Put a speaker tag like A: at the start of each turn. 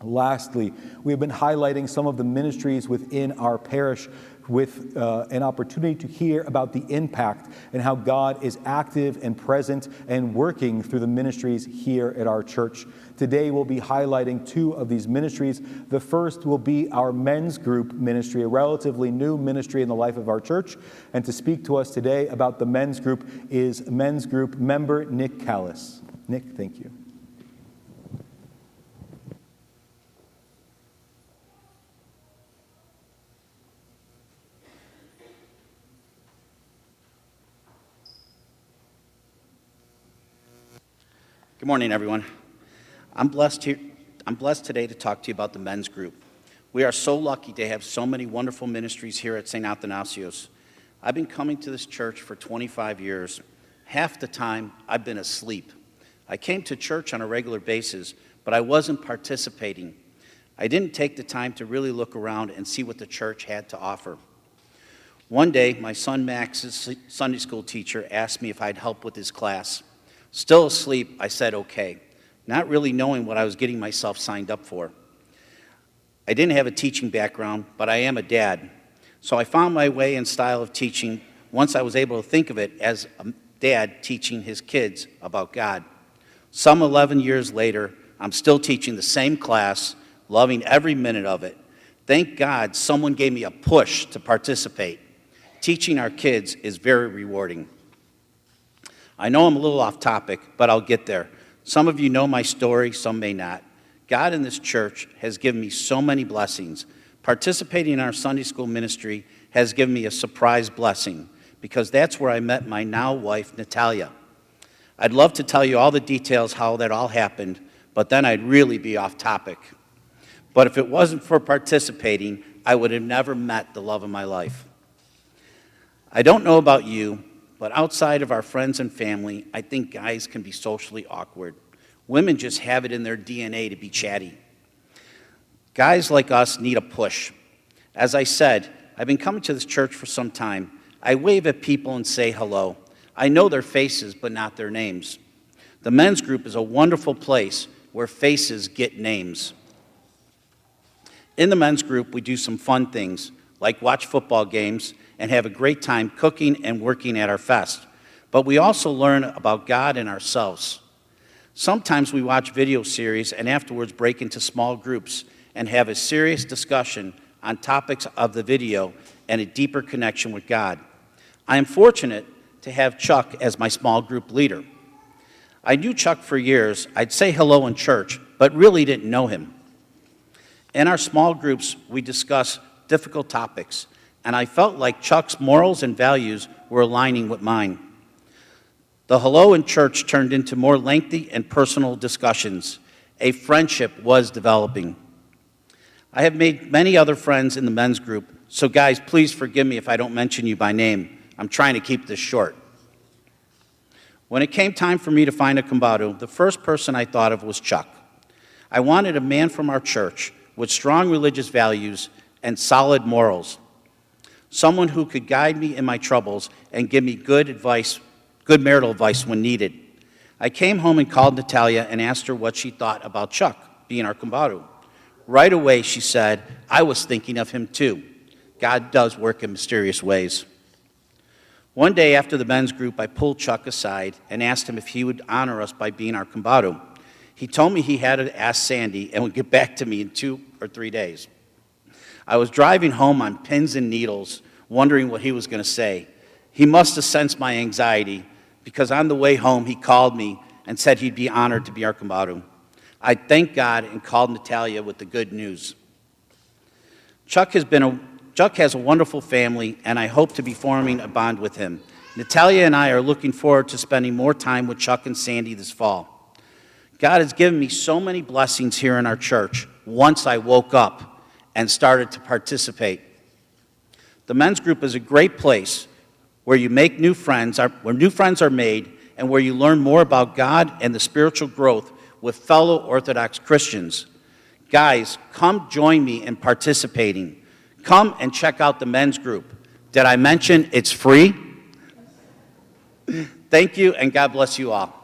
A: Lastly, we have been highlighting some of the ministries within our parish with an opportunity to hear about the impact and how God is active and present and working through the ministries here at our church. Today we'll be highlighting two of these ministries. The first will be our men's group ministry, a relatively new ministry in the life of our church. And to speak to us today about the men's group is men's group member Nick Callis. Nick, thank you.
B: Good morning, everyone. I'm blessed today to talk to you about the men's group. We are so lucky to have so many wonderful ministries here at St. Athanasios. I've been coming to this church for 25 years. Half the time, I've been asleep. I came to church on a regular basis, but I wasn't participating. I didn't take the time to really look around and see what the church had to offer. One day, my son Max's Sunday school teacher asked me if I'd help with his class. Still asleep, I said okay, not really knowing what I was getting myself signed up for. I didn't have a teaching background, but I am a dad. So I found my way and style of teaching once I was able to think of it as a dad teaching his kids about God. Some 11 years later, I'm still teaching the same class, loving every minute of it. Thank God someone gave me a push to participate. Teaching our kids is very rewarding. I know I'm a little off topic, but I'll get there. Some of you know my story, some may not. God in this church has given me so many blessings. Participating in our Sunday school ministry has given me a surprise blessing because that's where I met my now wife, Natalia. I'd love to tell you all the details how that all happened, but then I'd really be off topic. But if it wasn't for participating, I would have never met the love of my life. I don't know about you, but outside of our friends and family, I think guys can be socially awkward. Women just have it in their DNA to be chatty. Guys like us need a push. As I said, I've been coming to this church for some time. I wave at people and say hello. I know their faces, but not their names. The men's group is a wonderful place where faces get names. In the men's group, we do some fun things, like watch football games and have a great time cooking and working at our fest. But we also learn about God and ourselves. Sometimes we watch video series and afterwards break into small groups and have a serious discussion on topics of the video and a deeper connection with God. I am fortunate to have Chuck as my small group leader. I knew Chuck for years. I'd say hello in church, but really didn't know him. In our small groups, we discuss difficult topics, and I felt like Chuck's morals and values were aligning with mine. The hello in church turned into more lengthy and personal discussions. A friendship was developing. I have made many other friends in the men's group, so guys, please forgive me if I don't mention you by name. I'm trying to keep this short. When it came time for me to find a combado, the first person I thought of was Chuck. I wanted a man from our church with strong religious values and solid morals. Someone who could guide me in my troubles and give me good marital advice when needed. I came home and called Natalia and asked her what she thought about Chuck being our combado. Right away, she said, I was thinking of him too. God does work in mysterious ways. One day after the men's group, I pulled Chuck aside and asked him if he would honor us by being our combado. He told me he had to ask Sandy and would get back to me in 2 or 3 days. I was driving home on pins and needles, wondering what he was going to say. He must have sensed my anxiety, because on the way home, he called me and said he'd be honored to be our combado. I thanked God and called Natalia with the good news. Chuck has a wonderful family, and I hope to be forming a bond with him. Natalia and I are looking forward to spending more time with Chuck and Sandy this fall. God has given me so many blessings here in our church once I woke up and started to participate. The men's group is a great place where you make new friends, where new friends are made, and where you learn more about God and the spiritual growth with fellow Orthodox Christians. Guys, come join me in participating. Come and check out the men's group. Did I mention it's free? Thank you, and God bless you all.